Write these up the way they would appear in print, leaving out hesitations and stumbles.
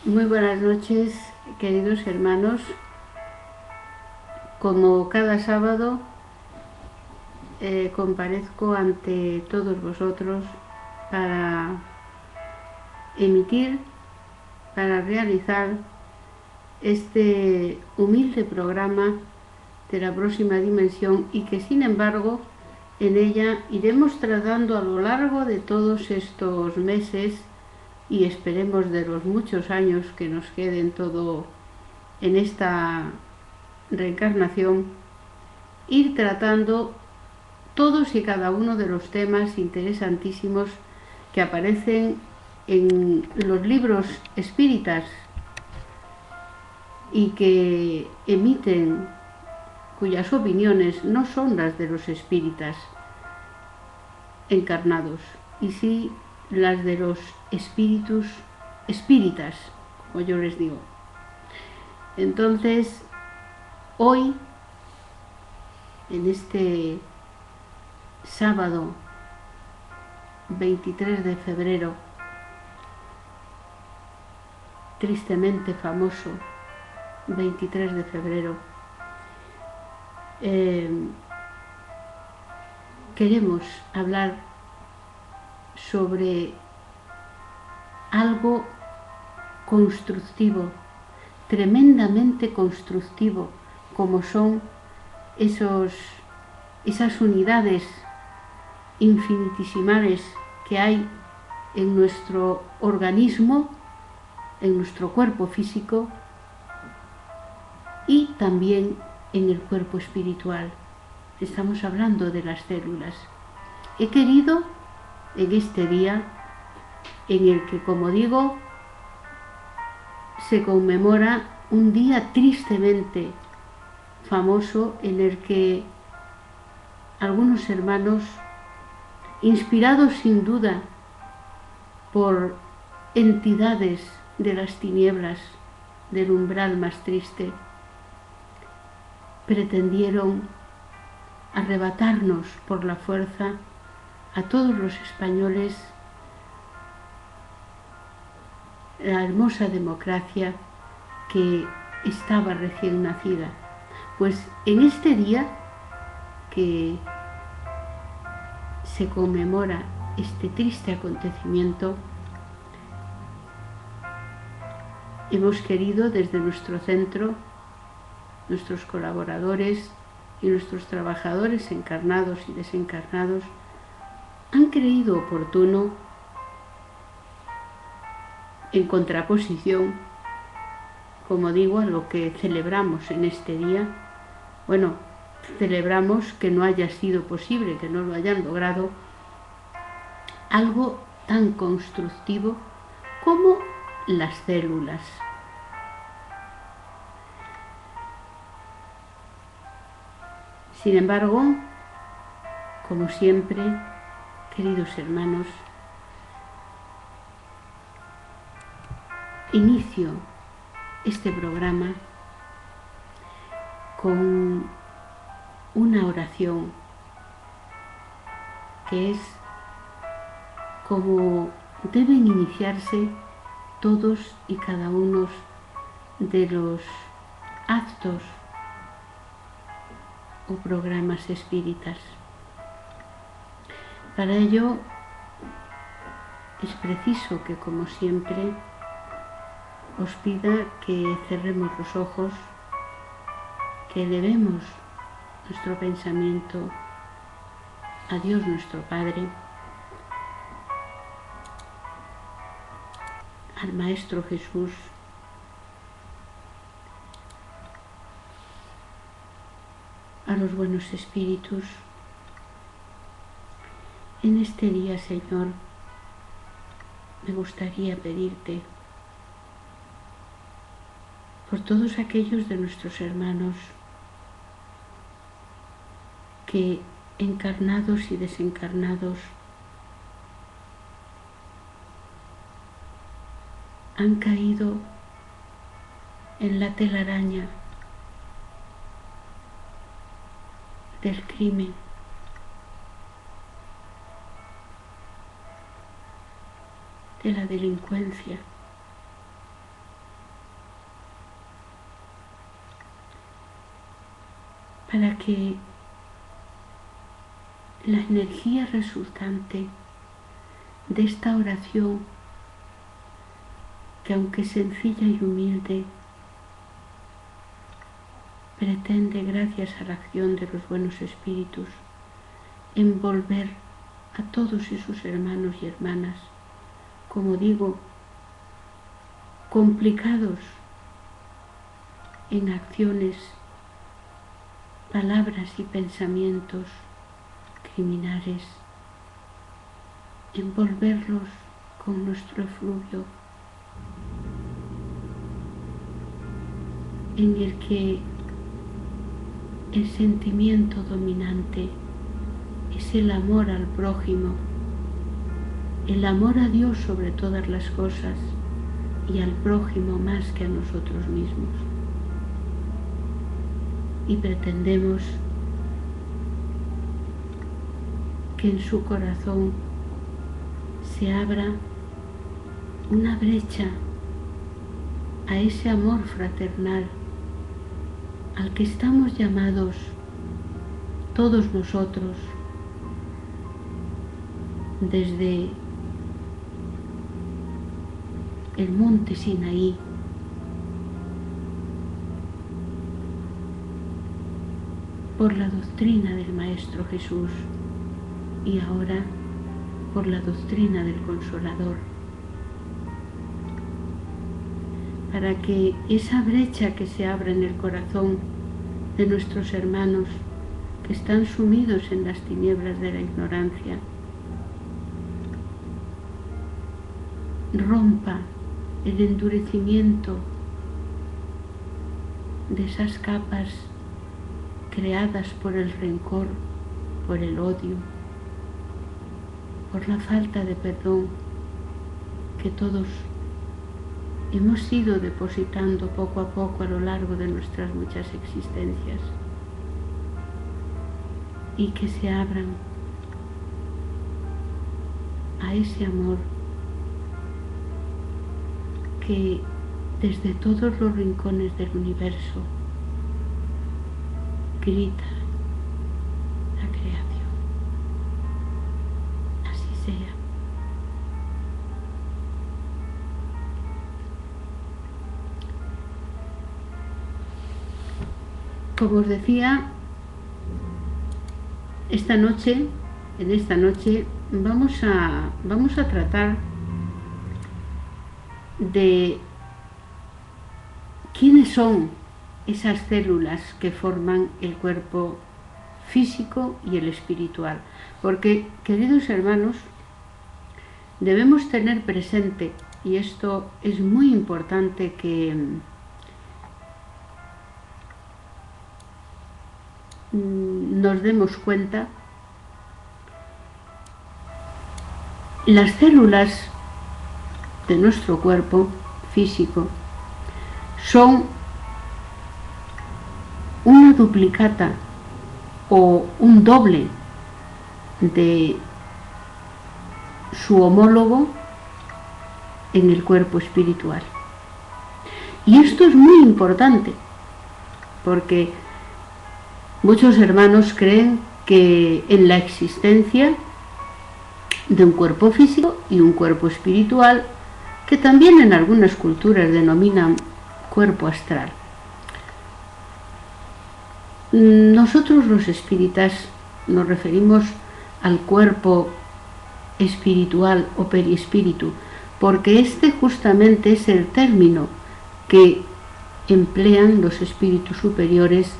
Muy buenas noches, queridos hermanos. Como cada sábado, comparezco ante todos vosotros para emitir, para realizar este humilde programa de la próxima dimensión y que, sin embargo, en ella iremos tratando a lo largo de todos estos meses y esperemos de los muchos años que nos queden todo en esta reencarnación, ir tratando todos y cada uno de los temas interesantísimos que aparecen en los libros espíritas y que emiten, cuyas opiniones no son las de los espíritas encarnados, y sí las de los espíritus espíritas, como yo les digo. Entonces, hoy, en este sábado 23 de febrero, tristemente famoso 23 de febrero, queremos hablar sobre algo constructivo, tremendamente constructivo, como son esas unidades infinitesimales que hay en nuestro organismo, en nuestro cuerpo físico y también en el cuerpo espiritual. Estamos hablando de las células. He querido, en este día, en el que, como digo, se conmemora un día tristemente famoso, en el que algunos hermanos, inspirados sin duda por entidades de las tinieblas, del umbral más triste, pretendieron arrebatarnos por la fuerza a todos los españoles la hermosa democracia que estaba recién nacida. Pues en este día que se conmemora este triste acontecimiento, hemos querido desde nuestro centro, nuestros colaboradores y nuestros trabajadores encarnados y desencarnados han creído oportuno, en contraposición, como digo, a lo que celebramos en este día. Bueno, celebramos que no haya sido posible, que no lo hayan logrado, algo tan constructivo como las células. Sin embargo, como siempre, queridos hermanos, inicio este programa con una oración que es como deben iniciarse todos y cada uno de los actos o programas espíritas. Para ello es preciso que, como siempre, os pida que cerremos los ojos, que elevemos nuestro pensamiento a Dios nuestro Padre, al Maestro Jesús, a los buenos espíritus. En este día, Señor, me gustaría pedirte por todos aquellos de nuestros hermanos que, encarnados y desencarnados, han caído en la telaraña del crimen, de la delincuencia, para que la energía resultante de esta oración, que aunque sencilla y humilde, pretende, gracias a la acción de los buenos espíritus, envolver a todos sus hermanos y hermanas, como digo, complicados en acciones, palabras y pensamientos criminales, envolverlos con nuestro efluvio, en el que el sentimiento dominante es el amor al prójimo, el amor a Dios sobre todas las cosas y al prójimo más que a nosotros mismos. Y pretendemos que en su corazón se abra una brecha a ese amor fraternal al que estamos llamados todos nosotros desde el monte Sinaí por la doctrina del Maestro Jesús y ahora por la doctrina del Consolador, para que esa brecha que se abra en el corazón de nuestros hermanos que están sumidos en las tinieblas de la ignorancia rompa el endurecimiento de esas capas creadas por el rencor, por el odio, por la falta de perdón que todos hemos ido depositando poco a poco a lo largo de nuestras muchas existencias, y que se abran a ese amor que desde todos los rincones del universo grita la creación. Así sea. Como os decía, en esta noche vamos a tratar de quiénes son esas células que forman el cuerpo físico y el espiritual. Porque, queridos hermanos, debemos tener presente, y esto es muy importante que nos demos cuenta, las células de nuestro cuerpo físico son una duplicata o un doble de su homólogo en el cuerpo espiritual. Y esto es muy importante porque muchos hermanos creen que en la existencia de un cuerpo físico y un cuerpo espiritual, que también en algunas culturas denominan cuerpo astral. Nosotros los espíritas nos referimos al cuerpo espiritual o perispíritu, porque este justamente es el término que emplean los espíritus superiores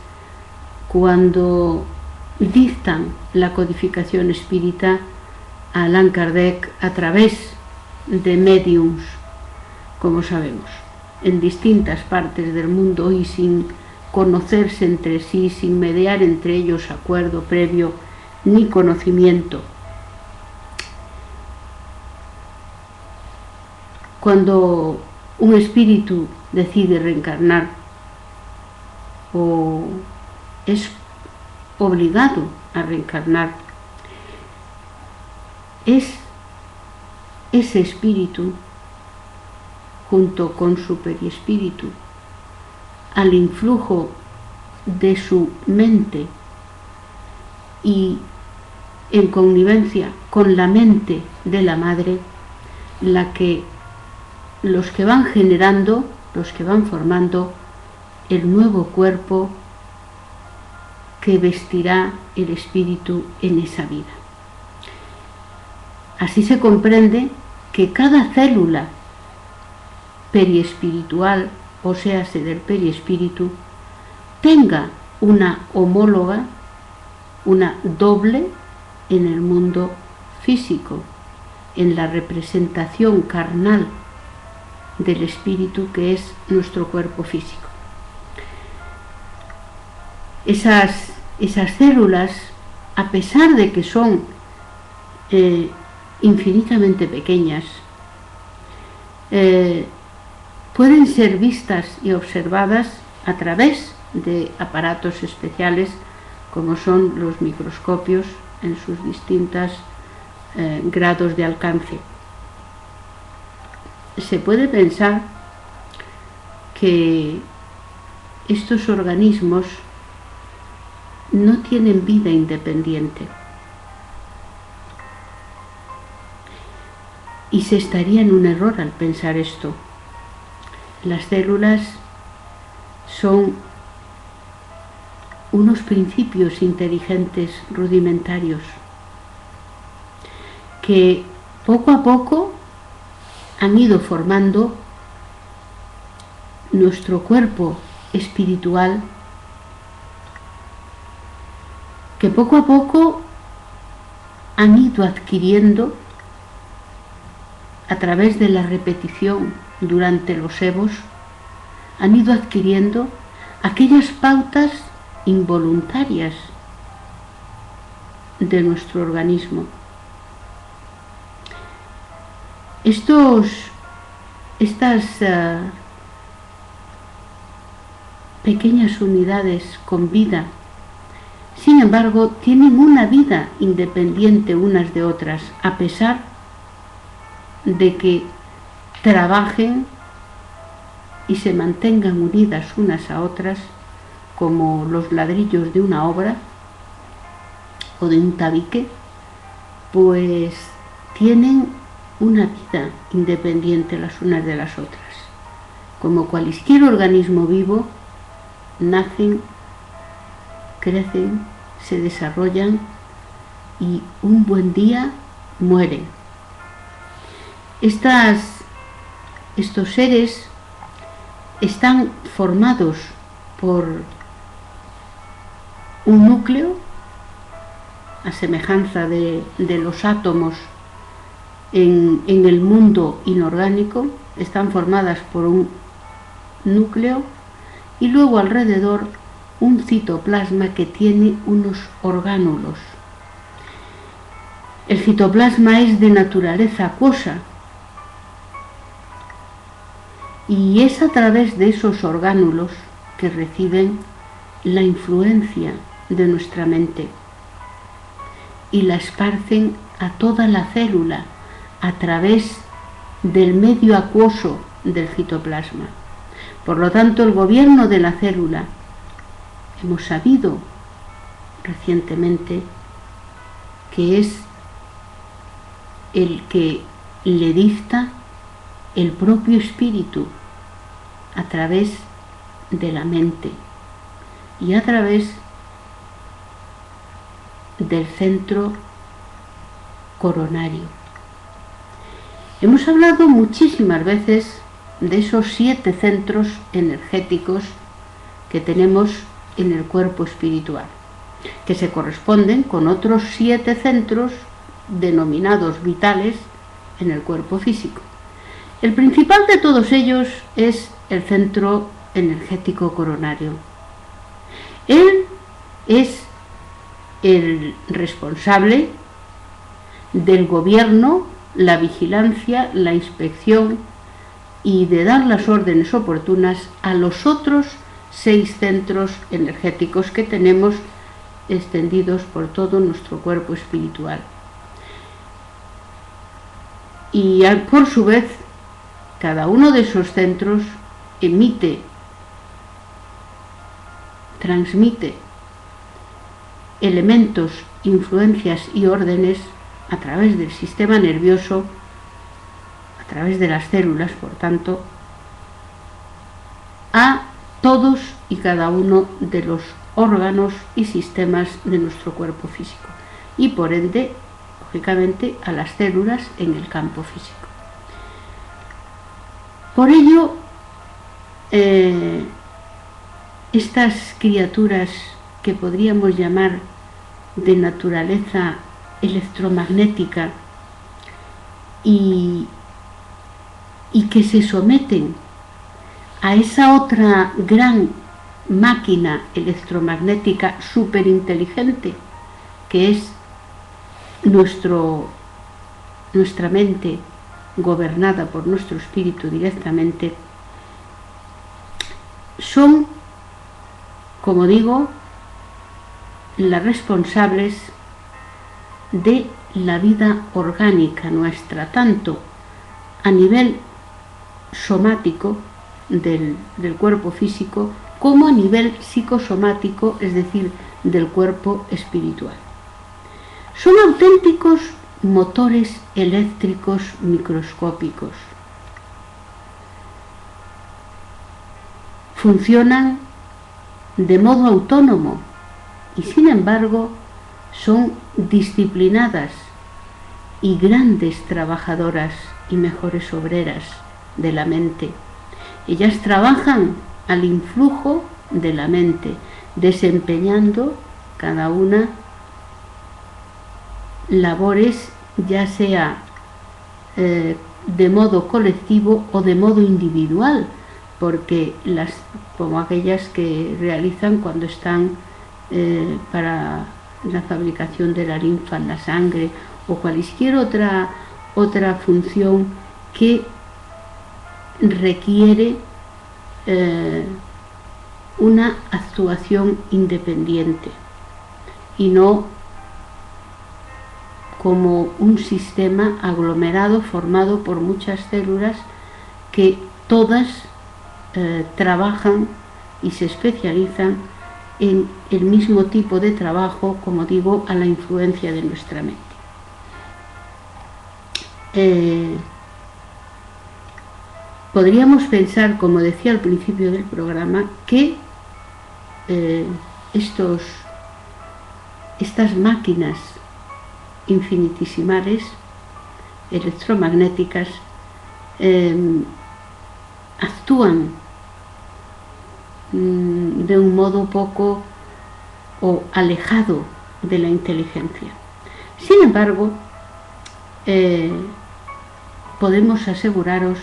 cuando dictan la codificación espírita a Allan Kardec a través de médiums, como sabemos, en distintas partes del mundo y sin conocerse entre sí, sin mediar entre ellos acuerdo previo ni conocimiento. Cuando un espíritu decide reencarnar o es obligado a reencarnar, es ese espíritu, junto con su perispíritu, al influjo de su mente y en connivencia con la mente de la madre, los que van generando, los que van formando el nuevo cuerpo que vestirá el espíritu en esa vida. Así se comprende que cada célula periespiritual, o sea, del periespíritu, tenga una homóloga, una doble en el mundo físico, en la representación carnal del espíritu que es nuestro cuerpo físico. Esas células, a pesar de que son infinitamente pequeñas, pueden ser vistas y observadas a través de aparatos especiales como son los microscopios en sus distintos grados de alcance. Se puede pensar que estos organismos no tienen vida independiente y se estaría en un error al pensar esto. Las células son unos principios inteligentes rudimentarios que poco a poco han ido formando nuestro cuerpo espiritual, que poco a poco han ido adquiriendo, a través de la repetición durante los evos, han ido adquiriendo aquellas pautas involuntarias de nuestro organismo. Estas pequeñas unidades con vida, sin embargo, tienen una vida independiente unas de otras, a pesar de que trabajen y se mantengan unidas unas a otras como los ladrillos de una obra o de un tabique, pues tienen una vida independiente las unas de las otras. Como cualquier organismo vivo, nacen, crecen, se desarrollan y un buen día mueren. Estos seres están formados por un núcleo, a semejanza de los átomos en el mundo inorgánico, están formadas por un núcleo y luego alrededor un citoplasma que tiene unos orgánulos. El citoplasma es de naturaleza acuosa y es a través de esos orgánulos que reciben la influencia de nuestra mente y la esparcen a toda la célula a través del medio acuoso del citoplasma. Por lo tanto, el gobierno de la célula, hemos sabido recientemente que es el que le dicta el propio espíritu a través de la mente y a través del centro coronario. Hemos hablado muchísimas veces de esos 7 centros energéticos que tenemos en el cuerpo espiritual, que se corresponden con otros 7 centros denominados vitales en el cuerpo físico. El principal de todos ellos es el centro energético coronario. Él es el responsable del gobierno, la vigilancia, la inspección y de dar las órdenes oportunas a los otros 6 centros energéticos que tenemos extendidos por todo nuestro cuerpo espiritual. Y por su vez, cada uno de esos centros emite transmite elementos, influencias y órdenes a través del sistema nervioso, a través de las células, por tanto, a todos y cada uno de los órganos y sistemas de nuestro cuerpo físico y por ende, lógicamente, a las células en el campo físico. Por ello, estas criaturas que podríamos llamar de naturaleza electromagnética y que se someten a esa otra gran máquina electromagnética superinteligente que es nuestra mente gobernada por nuestro espíritu directamente, son, como digo, las responsables de la vida orgánica nuestra, tanto a nivel somático del cuerpo físico como a nivel psicosomático, es decir, del cuerpo espiritual. Son auténticos motores eléctricos microscópicos. Funcionan de modo autónomo y, sin embargo, son disciplinadas y grandes trabajadoras y mejores obreras de la mente. Ellas trabajan al influjo de la mente, desempeñando cada una labores, ya sea de modo colectivo o de modo individual, porque como aquellas que realizan cuando están para la fabricación de la linfa en la sangre o cualquier otra función que requiere una actuación independiente y no como un sistema aglomerado formado por muchas células que todas trabajan y se especializan en el mismo tipo de trabajo, como digo, a la influencia de nuestra mente. Podríamos pensar, como decía al principio del programa, que estas máquinas infinitesimales electromagnéticas actúan de un modo poco o alejado de la inteligencia. Sin embargo, podemos aseguraros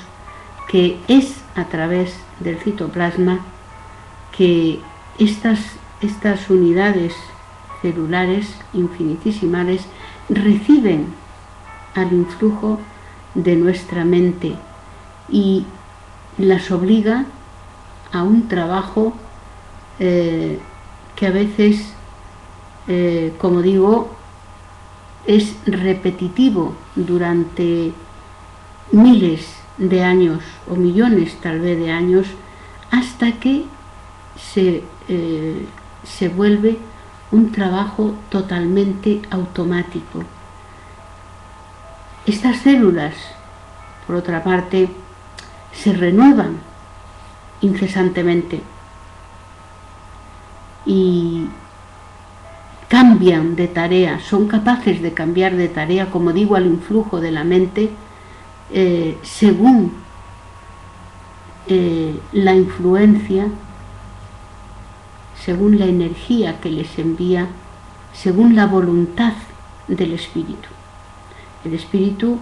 que es a través del citoplasma que estas unidades celulares infinitesimales reciben al influjo de nuestra mente y las obliga a un trabajo que a veces, como digo, es repetitivo durante miles de años o millones tal vez de años, hasta que se vuelve un trabajo totalmente automático. Estas células, por otra parte, se renuevan incesantemente y cambian de tarea, son capaces de cambiar de tarea, como digo, al influjo de la mente, según la influencia, según la energía que les envía, según la voluntad del espíritu. El espíritu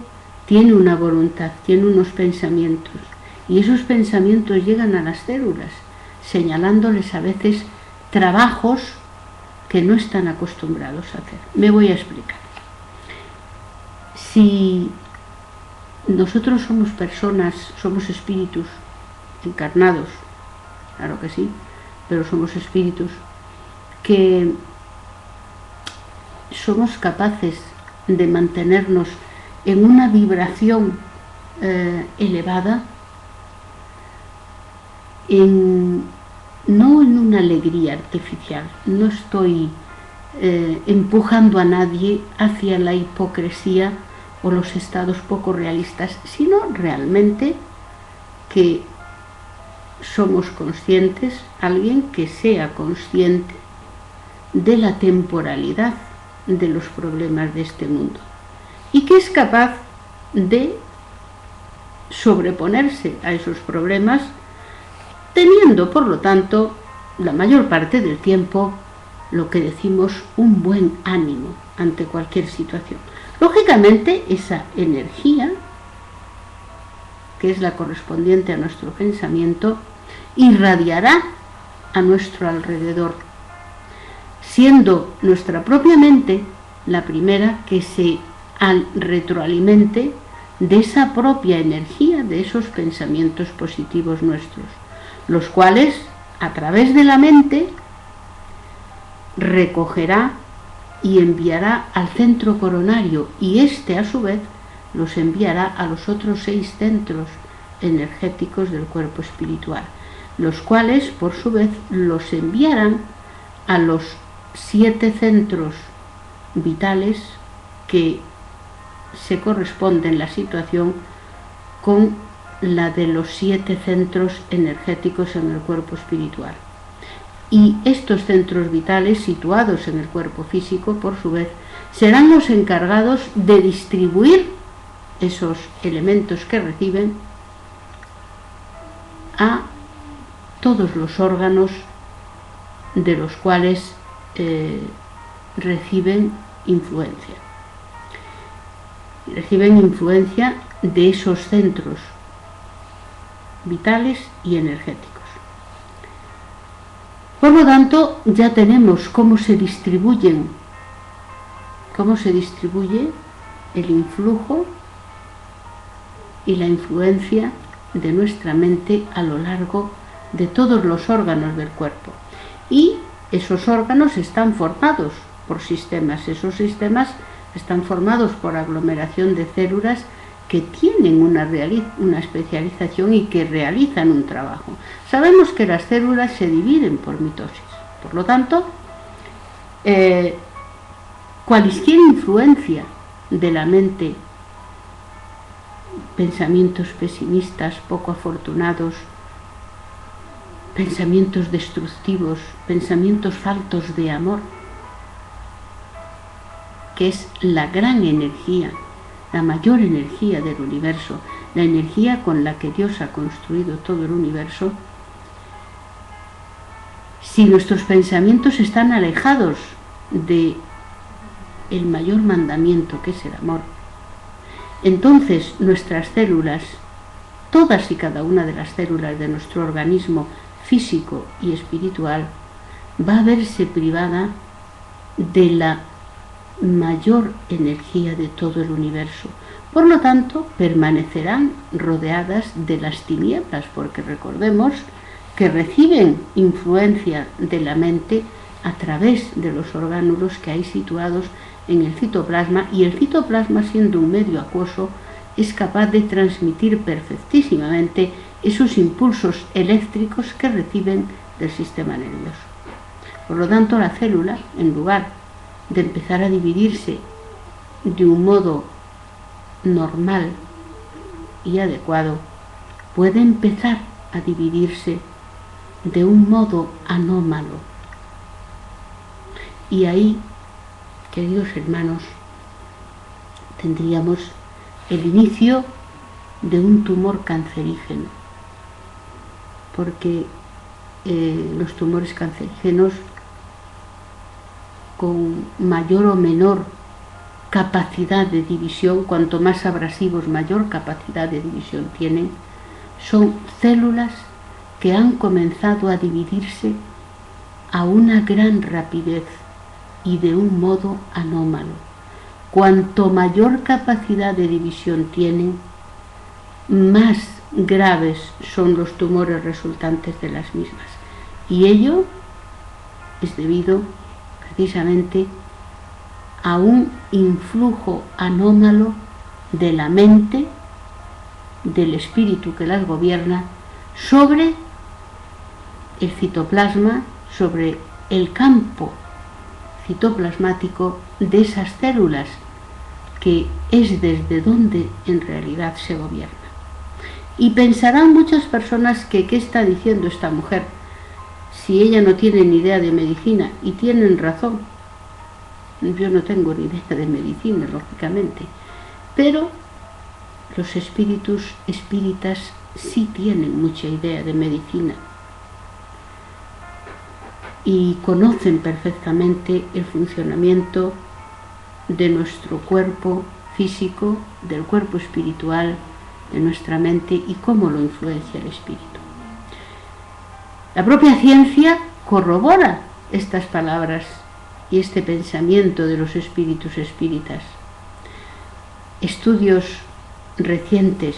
tiene una voluntad, tiene unos pensamientos, y esos pensamientos llegan a las células, señalándoles a veces trabajos que no están acostumbrados a hacer. Me voy a explicar. Si nosotros somos personas, somos espíritus encarnados, claro que sí, pero somos espíritus que somos capaces de mantenernos en una vibración elevada, en no en una alegría artificial, no estoy empujando a nadie hacia la hipocresía o los estados poco realistas, sino realmente que somos conscientes, alguien que sea consciente de la temporalidad de los problemas de este mundo y que es capaz de sobreponerse a esos problemas, teniendo por lo tanto la mayor parte del tiempo lo que decimos un buen ánimo ante cualquier situación. Lógicamente esa energía, que es la correspondiente a nuestro pensamiento, irradiará a nuestro alrededor, siendo nuestra propia mente la primera que se retroalimente de esa propia energía, de esos pensamientos positivos nuestros, los cuales a través de la mente recogerá y enviará al centro coronario, y este a su vez los enviará a los otros 6 centros energéticos del cuerpo espiritual, los cuales por su vez los enviarán a los 7 centros vitales que se corresponden la situación con la de los 7 centros energéticos en el cuerpo espiritual. Y estos centros vitales situados en el cuerpo físico, por su vez, serán los encargados de distribuir esos elementos que reciben a todos los órganos de los cuales reciben influencia. Reciben influencia de esos centros vitales y energéticos. Por lo tanto, ya tenemos cómo se distribuye el influjo y la influencia de nuestra mente a lo largo de todos los órganos del cuerpo. Y esos órganos están formados por sistemas. Esos sistemas están formados por aglomeración de células que tienen una especialización y que realizan un trabajo. Sabemos que las células se dividen por mitosis. Por lo tanto, cualquier influencia de la mente, pensamientos pesimistas, poco afortunados, pensamientos destructivos, pensamientos faltos de amor, que es la gran energía, la mayor energía del universo, la energía con la que Dios ha construido todo el universo. Si nuestros pensamientos están alejados de el mayor mandamiento, que es el amor, entonces nuestras células, todas y cada una de las células de nuestro organismo físico y espiritual, va a verse privada de la mayor energía de todo el universo. Por lo tanto, permanecerán rodeadas de las tinieblas, porque recordemos que reciben influencia de la mente a través de los orgánulos que hay situados en el citoplasma, y el citoplasma, siendo un medio acuoso, es capaz de transmitir perfectísimamente esos impulsos eléctricos que reciben del sistema nervioso. Por lo tanto, la célula, en lugar de empezar a dividirse de un modo normal y adecuado, puede empezar a dividirse de un modo anómalo. Y ahí, queridos hermanos, tendríamos el inicio de un tumor cancerígeno, porque los tumores cancerígenos, con mayor o menor capacidad de división, cuanto más abrasivos, mayor capacidad de división tienen, son células que han comenzado a dividirse a una gran rapidez y de un modo anómalo. Cuanto mayor capacidad de división tienen, más graves son los tumores resultantes de las mismas. Y ello es debido precisamente a un influjo anómalo de la mente, del espíritu que las gobierna, sobre el citoplasma, sobre el campo citoplasmático de esas células, que es desde donde en realidad se gobierna. Y pensarán muchas personas que ¿qué está diciendo esta mujer? Si ella no tiene ni idea de medicina, y tienen razón. Yo no tengo ni idea de medicina, lógicamente, pero los espíritus espíritas sí tienen mucha idea de medicina y conocen perfectamente el funcionamiento de nuestro cuerpo físico, del cuerpo espiritual, de nuestra mente y cómo lo influencia el espíritu. La propia ciencia corrobora estas palabras y este pensamiento de los espíritus espíritas. Estudios recientes,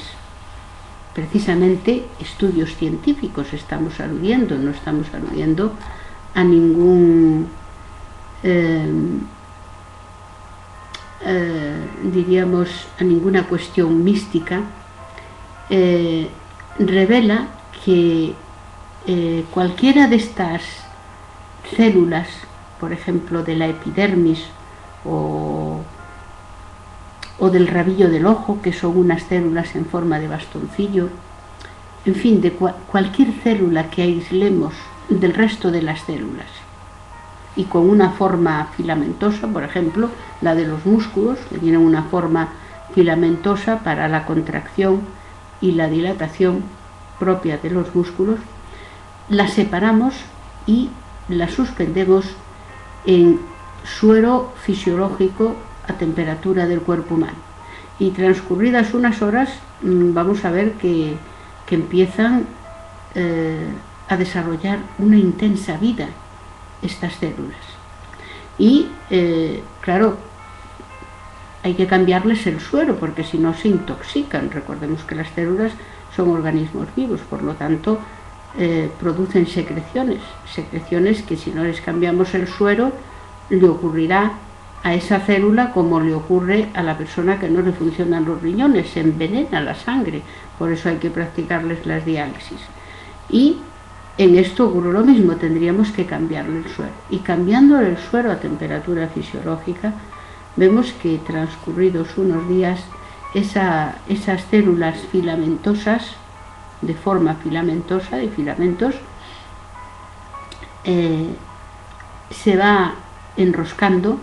precisamente estudios científicos estamos aludiendo, no estamos aludiendo a ningún diríamos a ninguna cuestión mística, revela que cualquiera de estas células, por ejemplo de la epidermis o del rabillo del ojo, que son unas células en forma de bastoncillo, en fin, de cualquier célula que aislemos del resto de las células y con una forma filamentosa, por ejemplo, la de los músculos, que tienen una forma filamentosa para la contracción y la dilatación propia de los músculos, la separamos y la suspendemos en suero fisiológico a temperatura del cuerpo humano. Y transcurridas unas horas vamos a ver que empiezan a desarrollar una intensa vida estas células. Y claro, hay que cambiarles el suero porque si no se intoxican. Recordemos que las células son organismos vivos, por lo tanto producen secreciones que si no les cambiamos el suero le ocurrirá a esa célula como le ocurre a la persona que no le funcionan los riñones, se envenena la sangre, por eso hay que practicarles las diálisis. Y en esto ocurre lo mismo, tendríamos que cambiarle el suero. Y cambiando el suero a temperatura fisiológica, vemos que transcurridos unos días, esas células filamentosas, de forma filamentosa, de filamentos, se va enroscando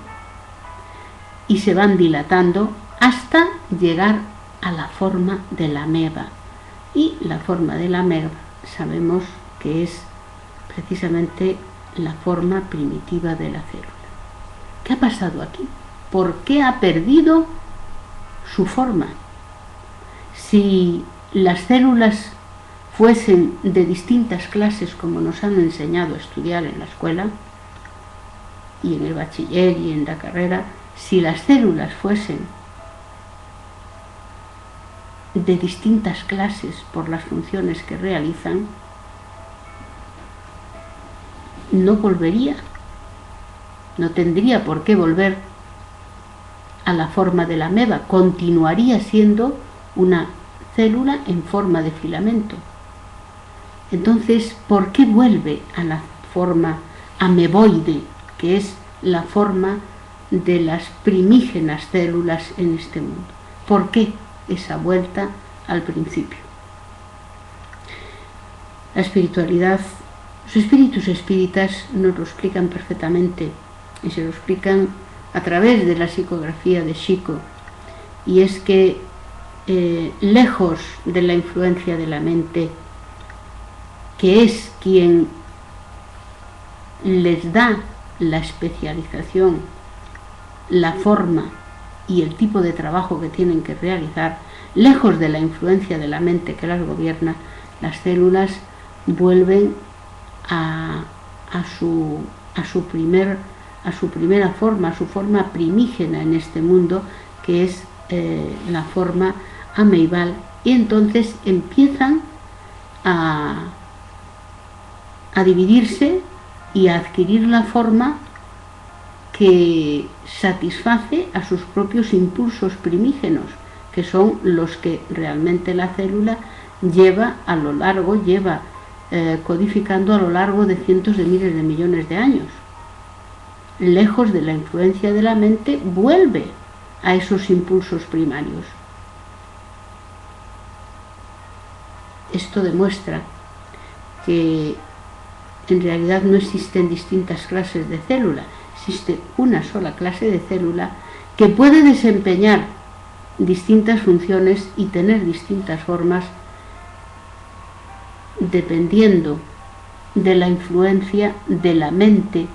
y se van dilatando hasta llegar a la forma de la ameba. Y la forma de la ameba sabemos que es precisamente la forma primitiva de la célula. ¿Qué ha pasado aquí? ¿Por qué ha perdido su forma? Si las células fuesen de distintas clases como nos han enseñado a estudiar en la escuela y en el bachiller y en la carrera, si las células fuesen de distintas clases por las funciones que realizan, no volvería, no tendría por qué volver a la forma de la ameba, continuaría siendo una célula en forma de filamento. Entonces, ¿por qué vuelve a la forma ameboide, que es la forma de las primígenas células en este mundo? ¿Por qué esa vuelta al principio? La espiritualidad, los espíritus espíritas nos lo explican perfectamente y se lo explican a través de la psicografía de Chico, y es que lejos de la influencia de la mente, que es quien les da la especialización, la forma y el tipo de trabajo que tienen que realizar, lejos de la influencia de la mente que las gobierna, las células vuelven a su primera forma, a su forma primígena en este mundo, que es la forma ameibal, y entonces empiezan a dividirse y a adquirir la forma que satisface a sus propios impulsos primígenos, que son los que realmente la célula lleva a lo largo, lleva codificando a lo largo de cientos de miles de millones de años. Lejos de la influencia de la mente, vuelve a esos impulsos primarios. Esto demuestra que en realidad no existen distintas clases de célula, existe una sola clase de célula que puede desempeñar distintas funciones y tener distintas formas dependiendo de la influencia de la mente,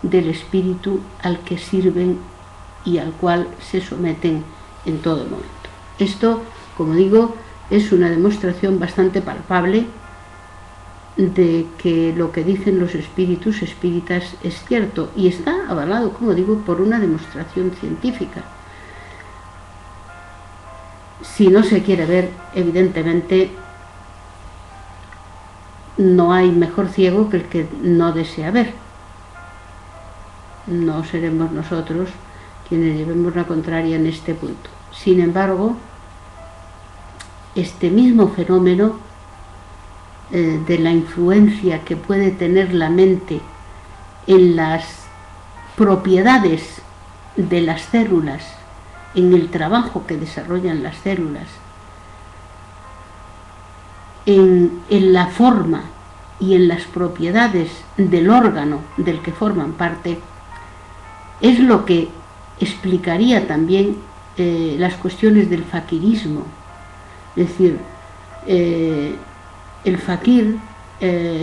del espíritu al que sirven y al cual se someten en todo momento. Esto, como digo, es una demostración bastante palpable de que lo que dicen los espíritus espíritas es cierto y está avalado, como digo, por una demostración científica. Si no se quiere ver, evidentemente no hay mejor ciego que el que no desea ver. No seremos nosotros quienes llevemos la contraria en este punto. Sin embargo, este mismo fenómeno de la influencia que puede tener la mente en las propiedades de las células, en el trabajo que desarrollan las células, en la forma y en las propiedades del órgano del que forman parte, es lo que explicaría también las cuestiones del fakirismo. Es decir, el fakir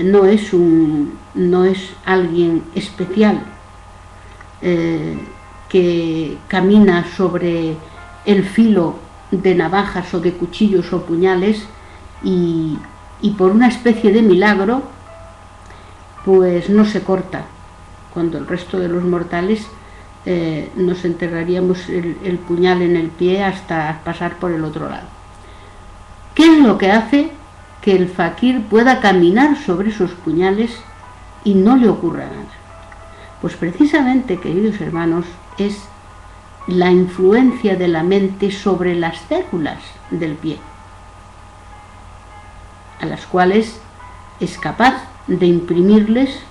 no es alguien especial que camina sobre el filo de navajas o de cuchillos o puñales y por una especie de milagro pues no se corta, cuando el resto de los mortales nos enterraríamos el puñal en el pie hasta pasar por el otro lado. ¿Qué es lo que hace que el fakir pueda caminar sobre esos puñales y no le ocurra nada? Pues precisamente, queridos hermanos, es la influencia de la mente sobre las células del pie, a las cuales es capaz de imprimirles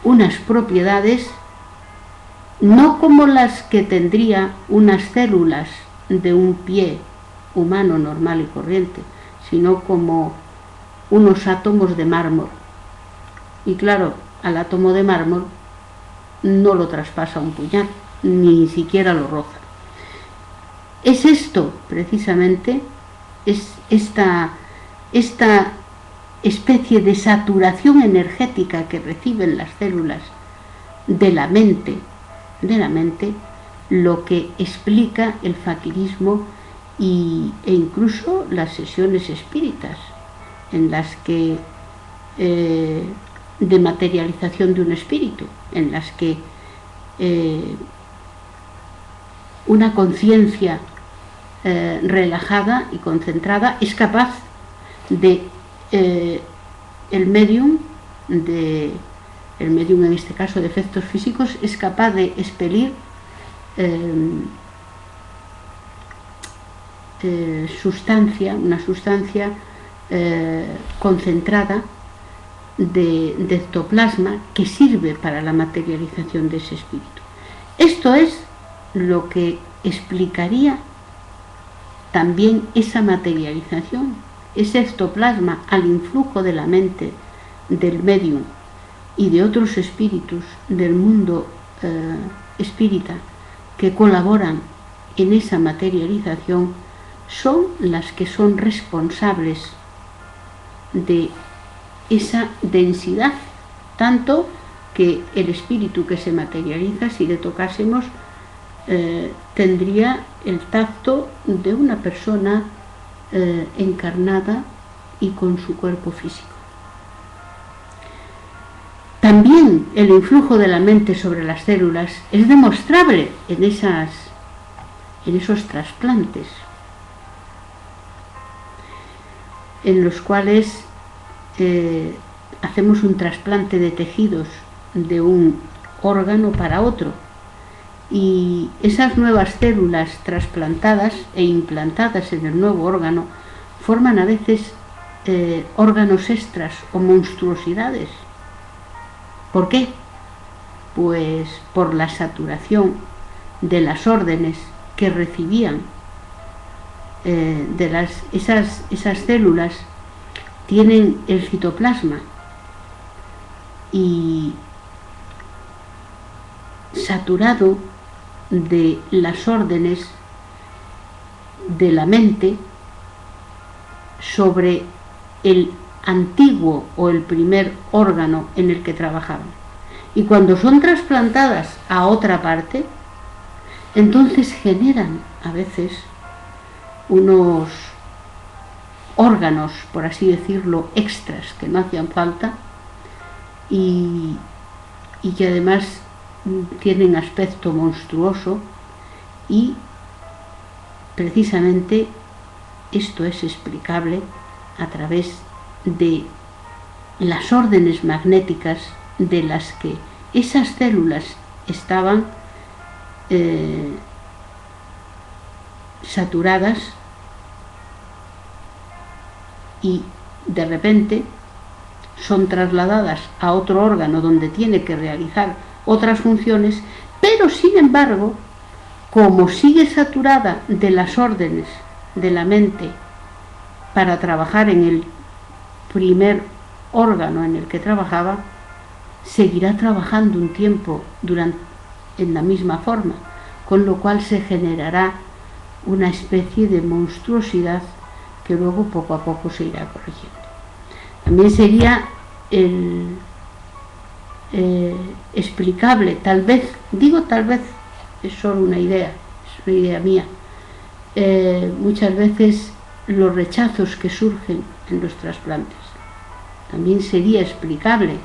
unas propiedades no como las que tendría unas células de un pie humano normal y corriente, sino como unos átomos de mármol. Y claro, al átomo de mármol no lo traspasa un puñal, ni siquiera lo roza. Es esto, precisamente, es esta especie de saturación energética que reciben las células de la mente, lo que explica el fakirismo e incluso las sesiones espíritas, en las que de materialización de un espíritu, en las que una conciencia relajada y concentrada es capaz de el medium en este caso de efectos físicos, es capaz de expelir una sustancia concentrada de ectoplasma que sirve para la materialización de ese espíritu. Esto es lo que explicaría también esa materialización, ese ectoplasma al influjo de la mente del medium y de otros espíritus del mundo espírita que colaboran en esa materialización, son las que son responsables de esa densidad, tanto que el espíritu que se materializa, si le tocásemos, tendría el tacto de una persona encarnada y con su cuerpo físico. También el influjo de la mente sobre las células es demostrable en esos trasplantes, en los cuales hacemos un trasplante de tejidos de un órgano para otro, y esas nuevas células trasplantadas e implantadas en el nuevo órgano forman a veces órganos extras o monstruosidades. ¿Por qué? Pues por la saturación de las órdenes que recibían esas células. Tienen el citoplasma y saturado de las órdenes de la mente sobre el antiguo o el primer órgano en el que trabajaban. Y cuando son trasplantadas a otra parte, entonces generan a veces unos órganos, por así decirlo, extras que no hacían falta y que además tienen aspecto monstruoso, y precisamente esto es explicable a través de las órdenes magnéticas de las que esas células estaban saturadas, y de repente son trasladadas a otro órgano donde tiene que realizar otras funciones, pero sin embargo, como sigue saturada de las órdenes de la mente para trabajar en el primer órgano en el que trabajaba, seguirá trabajando un tiempo en la misma forma, con lo cual se generará una especie de monstruosidad que luego poco a poco se irá corrigiendo. También sería explicable, tal vez, es solo una idea, es una idea mía, muchas veces los rechazos que surgen en los trasplantes. También sería explicable,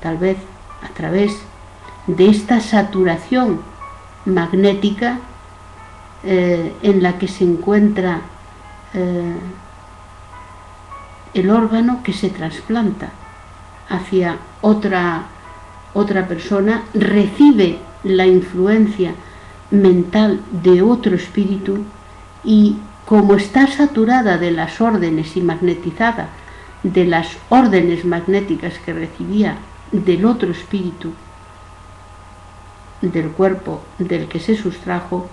tal vez, a través de esta saturación magnética en la que se encuentra el órgano que se trasplanta hacia otra persona, recibe la influencia mental de otro espíritu, y como está saturada de las órdenes y magnetizada de las órdenes magnéticas que recibía del otro espíritu del cuerpo del que se sustrajo,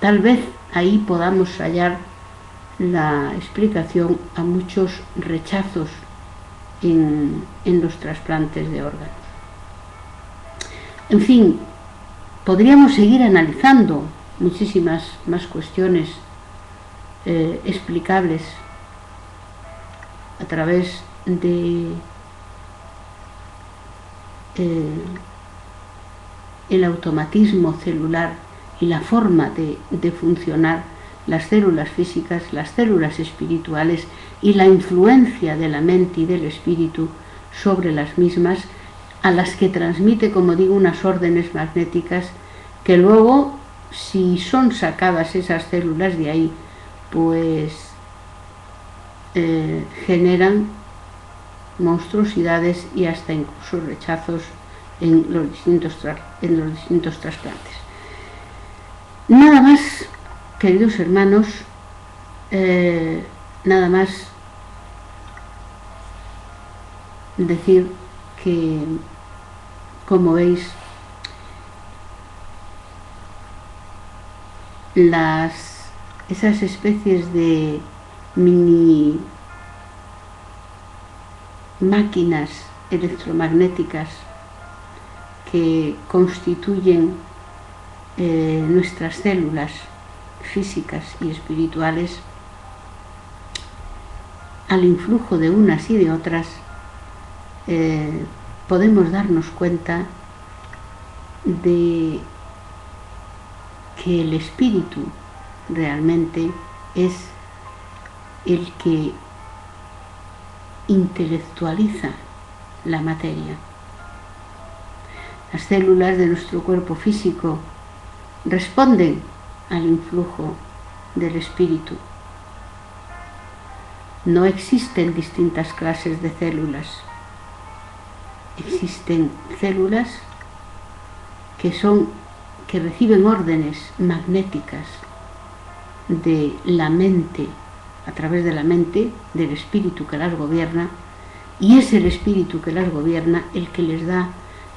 tal vez ahí podamos hallar la explicación a muchos rechazos en los trasplantes de órganos. En fin, podríamos seguir analizando muchísimas más cuestiones explicables a través de el automatismo celular y la forma de funcionar las células físicas, las células espirituales, y la influencia de la mente y del espíritu sobre las mismas, a las que transmite, como digo, unas órdenes magnéticas que luego, si son sacadas esas células de ahí, pues generan monstruosidades y hasta incluso rechazos en los distintos trasplantes. Nada más, queridos hermanos, nada más decir que, como veis, esas especies de mini máquinas electromagnéticas que constituyen nuestras células físicas y espirituales, al influjo de unas y de otras, podemos darnos cuenta de que el espíritu realmente es el que intelectualiza la materia. Las células de nuestro cuerpo físico responden al influjo del espíritu. No existen distintas clases de células. Existen células que reciben órdenes magnéticas de la mente a través de la mente, del espíritu que las gobierna, y es el espíritu que las gobierna el que les da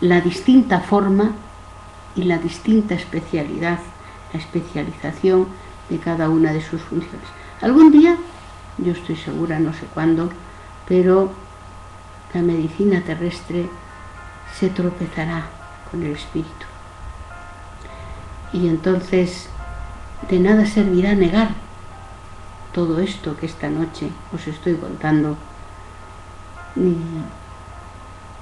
la distinta forma y la distinta especialidad, la especialización de cada una de sus funciones. Algún día, yo estoy segura, no sé cuándo, pero la medicina terrestre se tropezará con el espíritu. Y entonces de nada servirá negar todo esto que esta noche os estoy contando, ni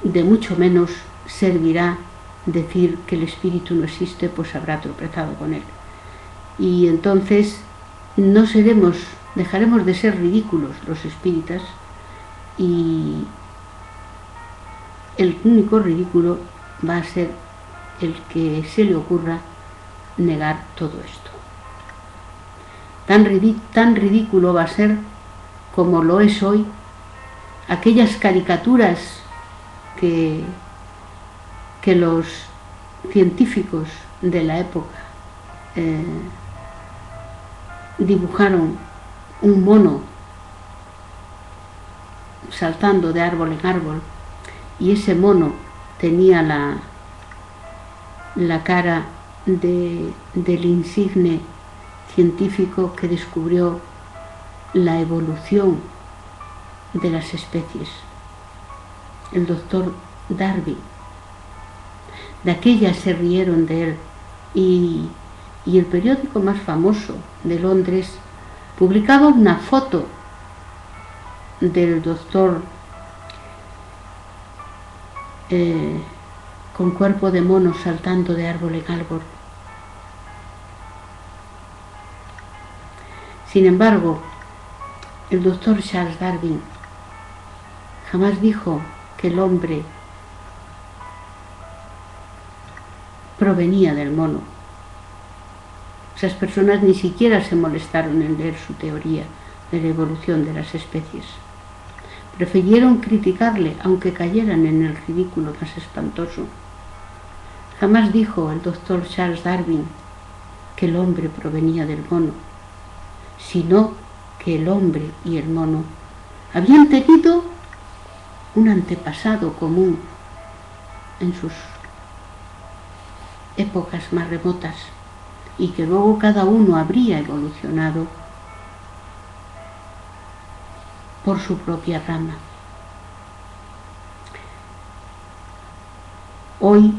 de mucho menos servirá decir que el espíritu no existe, pues habrá tropezado con él. Y entonces dejaremos de ser ridículos los espíritas, y el único ridículo va a ser el que se le ocurra negar todo esto. Tan ridículo va a ser como lo es hoy aquellas caricaturas que los científicos de la época dibujaron un mono saltando de árbol en árbol, y ese mono tenía la cara del insigne científico que descubrió la evolución de las especies, el doctor Darwin. De aquella se rieron de él, y el periódico más famoso de Londres publicaba una foto del doctor con cuerpo de mono saltando de árbol en árbol. Sin embargo, el doctor Charles Darwin jamás dijo que el hombre provenía del mono. Esas personas ni siquiera se molestaron en leer su teoría de la evolución de las especies. Prefirieron criticarle, aunque cayeran en el ridículo más espantoso. Jamás dijo el doctor Charles Darwin que el hombre provenía del mono, sino que el hombre y el mono habían tenido un antepasado común en sus épocas más remotas, y que luego cada uno habría evolucionado por su propia rama. Hoy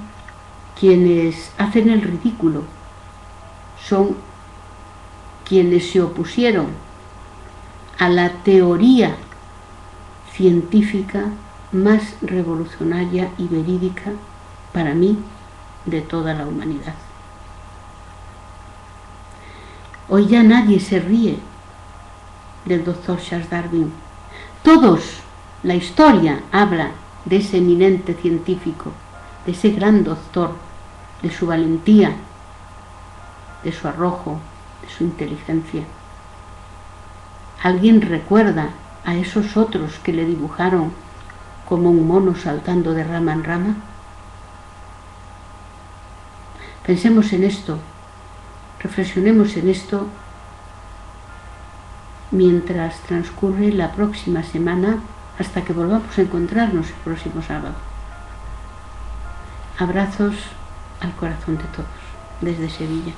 quienes hacen el ridículo son quienes se opusieron a la teoría científica más revolucionaria y verídica, para mí, de toda la humanidad. Hoy ya nadie se ríe del doctor Charles Darwin. Todos, la historia habla de ese eminente científico, de ese gran doctor, de su valentía, de su arrojo, de su inteligencia. ¿Alguien recuerda a esos otros que le dibujaron como un mono saltando de rama en rama? Pensemos en esto, reflexionemos en esto mientras transcurre la próxima semana, hasta que volvamos a encontrarnos el próximo sábado. Abrazos al corazón de todos, desde Sevilla.